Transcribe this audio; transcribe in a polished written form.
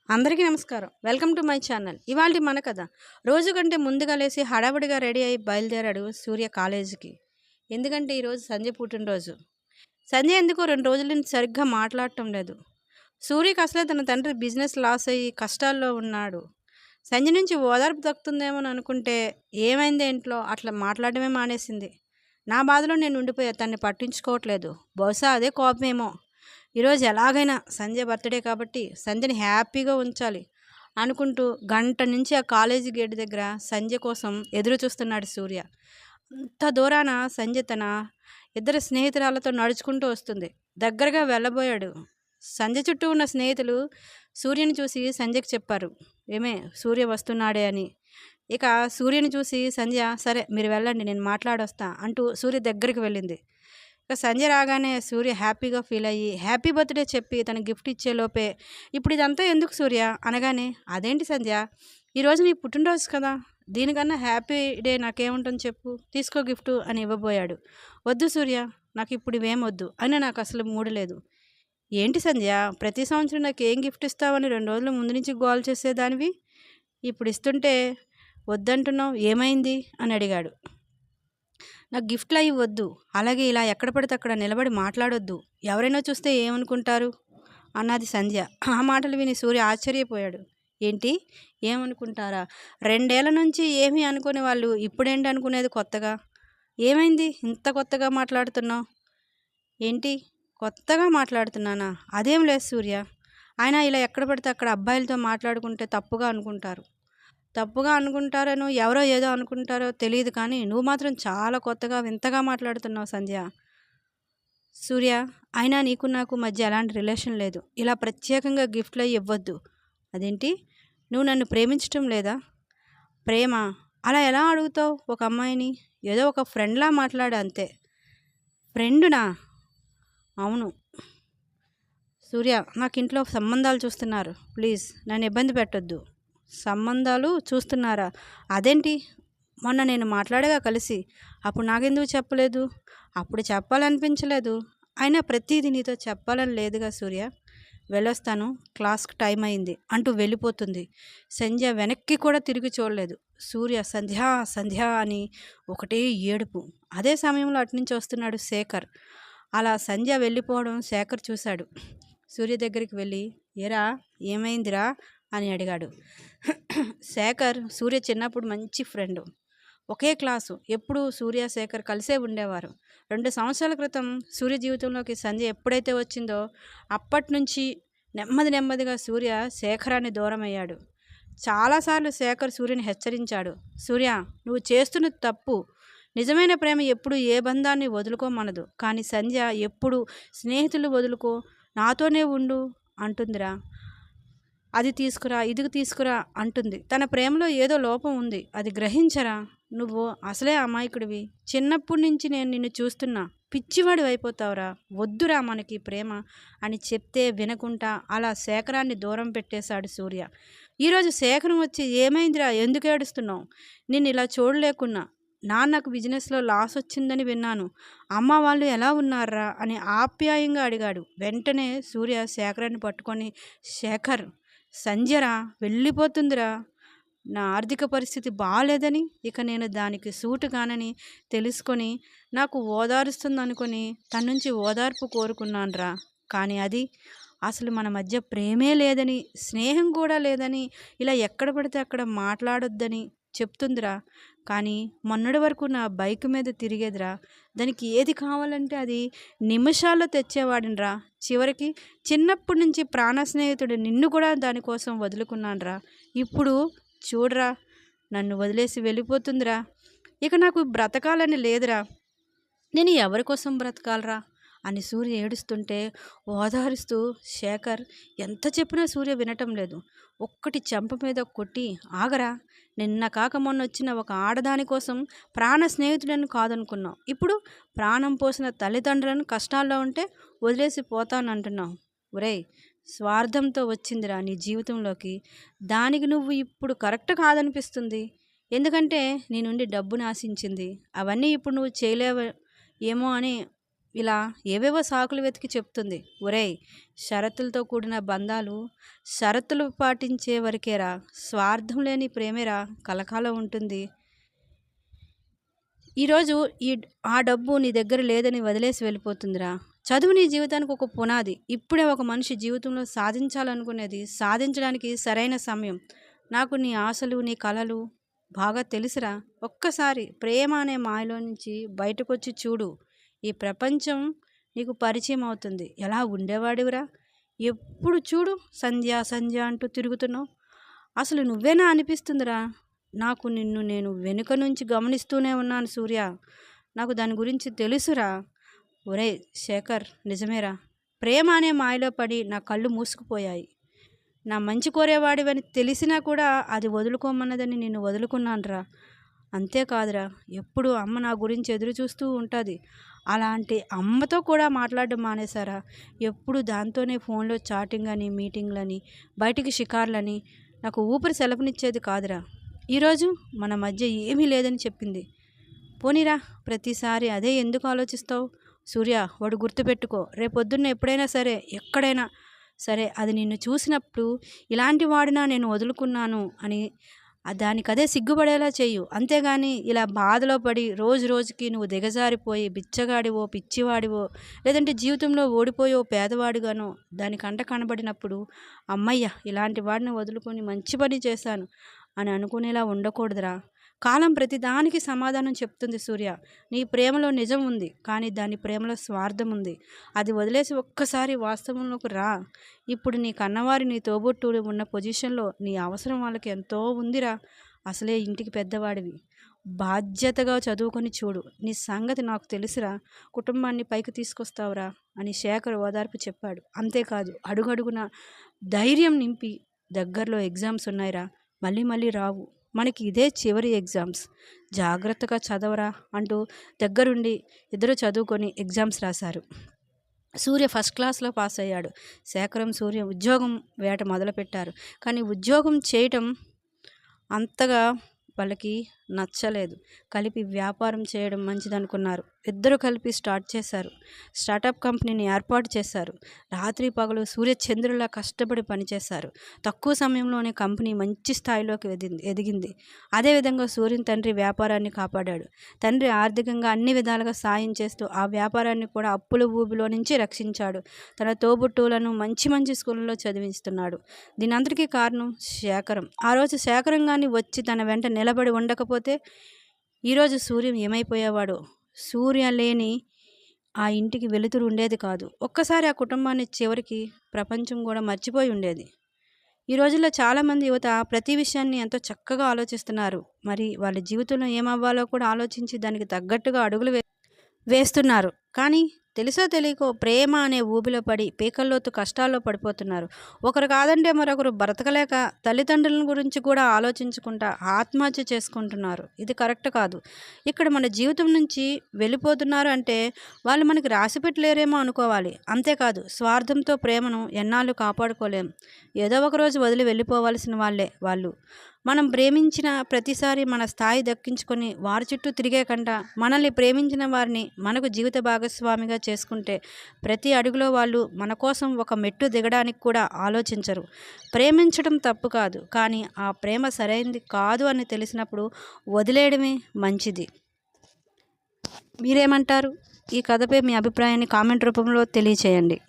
అందరికీ నమస్కారం. Welcome to my channel. ఇవాల్టి మన కథ. రోజు కంటే ముందుగా లేసి హడావిడిగా రెడీ అయ్యి బయలుదేరాడు సూర్య కాలేజీకి. ఎందుకంటే ఈరోజు సంజయ్ పుట్టినరోజు. సంజయ్ ఎందుకో 2 రోజుల నుంచి సరిగ్గా మాట్లాడటం లేదు. సూర్యకి అసలే తన తండ్రి బిజినెస్ లాస్ అయ్యి కష్టాల్లో ఉన్నాడు. సంజయ్ నుంచి ఓదార్పు దక్కుతుందేమో అనుకుంటే ఏమైందే ఇంట్లో అట్లా మాట్లాడడమే మానేసింది. నా బాధలో నేను ఉండిపోయా, తన్ని పట్టించుకోవట్లేదు. బహుశా అదే కోపమేమో. ఈరోజు ఎలాగైనా సంజయ్ బర్త్డే కాబట్టి సంజయ్ని హ్యాపీగా ఉంచాలి అనుకుంటూ గంట నుంచి ఆ కాలేజీ గేట్ దగ్గర సంజయ్ కోసం ఎదురు చూస్తున్నాడు సూర్య. అంత దూరాన సంజయ్ తన ఇద్దరు స్నేహితురాలతో నడుచుకుంటూ వస్తుంది. దగ్గరగా వెళ్ళబోయాడు. సంజయ్ చుట్టూ ఉన్న స్నేహితులు సూర్యని చూసి సంజయ్కి చెప్పారు, ఏమే సూర్య వస్తున్నాడే అని. ఇక సూర్యని చూసి సంజయ్, సరే మీరు వెళ్ళండి, నేను మాట్లాడొస్తా అంటూ సూర్య దగ్గరికి వెళ్ళింది. ఇక సంజయ్ రాగానే సూర్య హ్యాపీగా ఫీల్ అయ్యి హ్యాపీ బర్త్డే చెప్పి తన గిఫ్ట్ ఇచ్చే లోపే, ఇప్పుడు ఇదంతా ఎందుకు సూర్య అనగానే, అదేంటి సంధ్య, ఈరోజు నీ పుట్టినరోజు కదా, దీనికన్నా హ్యాపీ డే నాకేముంటుంది చెప్పు, తీసుకో గిఫ్ట్ అని ఇవ్వబోయాడు. వద్దు సూర్య, నాకు ఇప్పుడు ఇవేం వద్దు అయినా నాకు అసలు మూడు లేదు. ఏంటి సంధ్య, ప్రతి సంవత్సరం నాకు ఏం గిఫ్ట్ ఇస్తావని 2 రోజుల ముందు నుంచి గోల్ చేసేదానివి, ఇప్పుడు ఇస్తుంటే వద్దంటున్నావు, ఏమైంది అని అడిగాడు. నాకు గిఫ్ట్లు అవి వద్దు, అలాగే ఇలా ఎక్కడ పడితే అక్కడ నిలబడి మాట్లాడొద్దు, ఎవరైనా చూస్తే ఏమనుకుంటారు అన్నది సంధ్య. ఆ మాటలు విని సూర్య ఆశ్చర్యపోయాడు. ఏంటి ఏమనుకుంటారా, 2 ఏళ్ల నుంచి ఏమీ అనుకునే వాళ్ళు ఇప్పుడేంటి అనుకునేది కొత్తగా, ఏమైంది ఇంత కొత్తగా మాట్లాడుతున్నావు, ఏంటి కొత్తగా మాట్లాడుతున్నానా, అదేం లేదు సూర్య, ఆయన ఇలా ఎక్కడ పడితే అక్కడ అబ్బాయిలతో మాట్లాడుకుంటే తప్పుగా అనుకుంటారనో ఎవరో ఏదో అనుకుంటారో తెలియదు, కానీ నువ్వు మాత్రం చాలా కొత్తగా వింతగా మాట్లాడుతున్నావు సంధ్య. సూర్య, అయినా నీకు నాకు మధ్య ఎలాంటి రిలేషన్ లేదు, ఇలా ప్రత్యేకంగా గిఫ్ట్లు ఇవ్వద్దు. అదేంటి, నువ్వు నన్ను ప్రేమించటం లేదా? ప్రేమ అలా ఎలా అడుగుతావు ఒక అమ్మాయిని, ఏదో ఒక ఫ్రెండ్లా మాట్లాడు అంతే. ఫ్రెండునా? అవును సూర్య, నాకు ఇంట్లో సంబంధాలు చూస్తున్నారు, ప్లీజ్ నన్ను ఇబ్బంది పెట్టొద్దు. సంబంధాలు చూస్తున్నారా? అదేంటి, మొన్న నేను మాట్లాడగా కలిసి, అప్పుడు నాకెందుకు చెప్పలేదు? అప్పుడు చెప్పాలనిపించలేదు, అయినా ప్రతిదీ నీతో చెప్పాలని లేదుగా సూర్య. వెళ్ళొస్తాను, క్లాస్కి టైం అయింది అంటూ వెళ్ళిపోతుంది. సంధ్య వెనక్కి కూడా తిరిగి చూడలేదు. సూర్య సంధ్య సంధ్య అని ఒకటే ఏడుపు. అదే సమయంలో అటునుంచి వస్తున్నాడు శేఖర్. అలా సంధ్య వెళ్ళిపోవడం శేఖర్ చూశాడు. సూర్య దగ్గరికి వెళ్ళి, ఏరా ఏమైందిరా అని అడిగాడు. శేఖర్ సూర్య చిన్నప్పుడు మంచి ఫ్రెండు, ఒకే క్లాసు, ఎప్పుడూ సూర్య శేఖర్ కలిసే ఉండేవారు. 2 సంవత్సరాల క్రితం సూర్య జీవితంలోకి సంధ్య ఎప్పుడైతే వచ్చిందో అప్పటి నుంచి నెమ్మదిగా సూర్య శేఖరాన్ని దూరమయ్యాడు. చాలాసార్లు శేఖర్ సూర్యని హెచ్చరించాడు, సూర్య నువ్వు చేస్తున్న తప్పు, నిజమైన ప్రేమ ఎప్పుడు ఏ బంధాన్ని వదులుకోమనదు, కానీ సంధ్య ఎప్పుడు స్నేహితులు వదులుకో, నాతోనే ఉండు అంటుందిరా, అది తీసుకురా ఇది తీసుకురా అంటుంది. తన ప్రేమలో ఏదో లోపం ఉంది, అది గ్రహించరా, నువ్వు అసలే అమాయకుడివి, చిన్నప్పటి నుంచి నేను నిన్ను చూస్తున్నా, పిచ్చివాడి అయిపోతావురా, వద్దురా మనకి ప్రేమ అని చెప్తే వినకుండా అలా శేఖరాన్ని దూరం పెట్టేశాడు సూర్య. ఈరోజు శేఖరం వచ్చి, ఏమైందిరా ఎందుకు ఏడుస్తున్నావు, నేను ఇలా చూడలేకున్నా, నాన్నకు బిజినెస్లో లాస్ వచ్చిందని విన్నాను, అమ్మ వాళ్ళు ఎలా ఉన్నారా అని ఆప్యాయంగా అడిగాడు. వెంటనే సూర్య శేఖరాన్ని పట్టుకొని, శేఖర్ సంధ్యరా వెళ్ళిపోతుందిరా, నా ఆర్థిక పరిస్థితి బాగాలేదని, ఇక నేను దానికి సూటు కానని తెలుసుకొని నాకు ఓదారుస్తుంది అనుకొని తన నుంచి ఓదార్పు కోరుకున్నానురా, కానీ అది అసలు మన మధ్య ప్రేమే లేదని, స్నేహం కూడా లేదని, ఇలా ఎక్కడ పడితే అక్కడ మాట్లాడొద్దని చెప్తుందిరా, కానీ మొన్నటి వరకు నా బైక్ మీద తిరిగేదిరా, దానికి ఏది కావాలంటే అది నిమిషాల్లో తెచ్చేవాడినిరా, చివరికి చిన్నప్పటి నుంచి ప్రాణ స్నేహితుడు నిన్ను కూడా దానికోసం వదులుకున్నానురా, ఇప్పుడు చూడరా నన్ను వదిలేసి వెళ్ళిపోతుందిరా, ఇక నాకు బ్రతకాలని లేదురా, నేను ఎవరి కోసం బ్రతకాలరా అని సూర్య ఏడుస్తుంటే ఓదారుస్తూ శేఖర్ ఎంత చెప్పినా సూర్య వినటం లేదు. ఒక్కటి చెంప మీద కొట్టి, ఆగరా, నిన్న కాక మొన్న వచ్చిన ఒక ఆడదాని కోసం ప్రాణ స్నేహితులను కాదనుకున్నావు, ఇప్పుడు ప్రాణం పోసిన తల్లిదండ్రులను కష్టాల్లో ఉంటే వదిలేసి పోతానంటున్నావు. ఒరేయ్, స్వార్థంతో వచ్చిందిరా నీ జీవితంలోకి, దానికి నువ్వు ఇప్పుడు కరెక్ట్ కాదనిపిస్తుంది, ఎందుకంటే నీ నుండి డబ్బును ఆశించింది, అవన్నీ ఇప్పుడు నువ్వు చేయలేవు ఏమో అని ఇలా ఏవేవో సాకులు వెతికి చెప్తుంది. ఒరేయ్, షరతులతో కూడిన బంధాలు షరతులు పాటించే వరకేరా, స్వార్థం లేని ప్రేమేరా కలకాలం ఉంటుంది. ఈరోజు ఆ డబ్బు నీ దగ్గర లేదని వదిలేసి వెళ్ళిపోతుందిరా. చదువు నీ జీవితానికి ఒక పునాది. ఇప్పుడే ఒక మనిషి జీవితంలో సాధించాలనుకునేది సాధించడానికి సరైన సమయం. నాకు నీ ఆశలు, నీ కలలు బాగా తెలుసురా. ఒక్కసారి ప్రేమ అనే మాయలో నుంచి బయటకొచ్చి చూడు. ఈ ప్రపంచం నీకు పరిచయం అవుతుంది. ఎలా ఉండేవాడివిరా? ఎప్పుడు చూడు సంధ్య సంధ్య అంటూ తిరుగుతున్నావు. అసలు నువ్వేనా అనిపిస్తుందిరా. నాకు నిన్ను నేను వెనుక నుంచి గమనిస్తూనే ఉన్నాను సూర్య. నాకు దాని గురించి తెలుసురా. ఒరే శేఖర్, నిజమేరా. ప్రేమ అనే మాయలో పడి నా కళ్ళు మూసుకుపోయాయి. నా మంచి కోరేవాడివని తెలిసినా కూడా అది వదులుకోమన్నదని నిన్ను వదులుకున్నానురా. అంతేకాదురా, ఎప్పుడు అమ్మ నా గురించి ఎదురు చూస్తూ ఉంటుంది. అలాంటి అమ్మతో కూడా మాట్లాడడం మానేశారా. ఎప్పుడు దాంతోనే ఫోన్లో చాటింగ్ అని, మీటింగ్లని, బయటికి షికార్లని. నాకు ఊపిరి సెలవునిచ్చేది కాదురా. ఈరోజు మన మధ్య ఏమీ లేదని చెప్పింది. పోనీరా, ప్రతిసారి అదే ఎందుకు ఆలోచిస్తావు? సూర్య, వాడు గుర్తుపెట్టుకో. రేపొద్దున్న ఎప్పుడైనా సరే, ఎక్కడైనా సరే, అది నిన్ను చూసినప్పుడు ఇలాంటి వాడినా నేను వదులుకున్నాను అని దానికదే సిగ్గుపడేలా చెయ్యు. అంతేగాని ఇలా బాధలో పడి రోజు రోజుకి నువ్వు దిగజారిపోయి బిచ్చగాడివో, పిచ్చివాడివో, లేదంటే జీవితంలో ఓడిపోయో పేదవాడిగానో దాని కంట కనబడినప్పుడు అమ్మయ్య, ఇలాంటి వాడిని వదులుకొని మంచి పని చేశాను అని అనుకునేలా ఉండకూడదురా. కాలం ప్రతిదానికి సమాధానం చెప్తుంది సూర్య. నీ ప్రేమలో నిజం ఉంది, కానీ దాని ప్రేమలో స్వార్థం ఉంది. అది వదిలేసి ఒక్కసారి వాస్తవంలోకి రా. ఇప్పుడు నీ కన్నవారి, నీ తోబుట్టువులు ఉన్న పొజిషన్లో నీ అవసరం వాళ్ళకి ఎంతో ఉందిరా. అసలే ఇంటికి పెద్దవాడివి. బాధ్యతగా చదువుకొని చూడు. నీ సంగతి నాకు తెలుసురా. కుటుంబాన్ని పైకి తీసుకొస్తావురా అని శేఖర్ ఓదార్పు చెప్పాడు. అంతేకాదు, అడుగడుగున ధైర్యం నింపి, దగ్గరలో ఎగ్జామ్స్ ఉన్నాయిరా, మళ్ళీ మళ్ళీ రావు, మనకి ఇదే చివరి ఎగ్జామ్స్, జాగ్రత్తగా చదవరా అంటూ దగ్గరుండి ఇద్దరు చదువుకొని ఎగ్జామ్స్ రాశారు. సూర్య ఫస్ట్ క్లాస్లో పాస్ అయ్యాడు. శేఖరం, సూర్య ఉద్యోగం వేట మొదలుపెట్టారు. కానీ ఉద్యోగం చేయటం అంతగా వాళ్ళకి నచ్చలేదు. కలిపి వ్యాపారం చేయడం మంచిదనుకున్నారు. ఇద్దరు కలిపి స్టార్ట్ చేశారు. స్టార్టప్ కంపెనీని ఏర్పాటు చేశారు. రాత్రి పగలు సూర్యచంద్రులా కష్టపడి పనిచేశారు. తక్కువ సమయంలోనే కంపెనీ మంచి స్థాయిలోకి ఎదిగింది. అదేవిధంగా సూర్యుని తండ్రి వ్యాపారాన్ని కాపాడాడు. తండ్రి ఆర్థికంగా అన్ని విధాలుగా సాయం చేస్తూ ఆ వ్యాపారాన్ని కూడా అప్పుల ఊబిలో నుంచి రక్షించాడు. తన తోబుట్టువులను మంచి మంచి స్కూళ్ళలో చదివిస్తున్నాడు. దీనంతటికీ కారణం శేఖరం. ఆ రోజు శేఖరం గాని వచ్చి తన వెంట నిలబడి ఉండకపోతే ఈరోజు సూర్యం ఏమైపోయేవాడో. సూర్య లేని ఆ ఇంటికి వెలుతురు ఉండేది కాదు. ఒక్కసారి ఆ కుటుంబాన్ని చివరికి ప్రపంచం కూడా మర్చిపోయి ఉండేది. ఈ రోజుల్లో చాలామంది యువత ప్రతి విషయాన్ని ఎంతో చక్కగా ఆలోచిస్తున్నారు. మరి వాళ్ళ జీవితంలో ఏమవ్వాలో కూడా ఆలోచించి దానికి తగ్గట్టుగా అడుగులు వేస్తున్నారు. కానీ తెలుసో తెలియకో ప్రేమ అనే ఊబిలో పడి పీకల్లోతు కష్టాల్లో పడిపోతున్నారు. ఒకరు కాదంటే మరొకరు బ్రతకలేక తల్లిదండ్రుల గురించి కూడా ఆలోచించుకుంటా ఆత్మహత్య చేసుకుంటున్నారు. ఇది కరెక్ట్ కాదు. ఇక్కడ మన జీవితం నుంచి వెళ్ళిపోతున్నారు అంటే వాళ్ళు మనకి రాసి పెట్టలేరేమో అనుకోవాలి. అంతేకాదు, స్వార్థంతో ప్రేమను ఎన్నాళ్ళు కాపాడుకోలేం. ఏదో ఒకరోజు వదిలి వెళ్ళిపోవాల్సిన వాళ్ళే వాళ్ళు. మనం ప్రేమించిన ప్రతిసారి మన స్థాయి దక్కించుకొని వారి చుట్టూ తిరిగే కంట మనల్ని ప్రేమించిన వారిని మనకు జీవిత భాగస్వామిగా చేసుకుంటే ప్రతి అడుగులో వాళ్ళు మన కోసం ఒక మెట్టు దిగడానికి కూడా ఆలోచించరు. ప్రేమించడం తప్పు కాదు, కానీ ఆ ప్రేమ సరైనది కాదు అని తెలిసినప్పుడు వదిలేయడమే మంచిది. మీరేమంటారు? ఈ కథపై మీ అభిప్రాయాన్ని కామెంట్ రూపంలో తెలియచేయండి.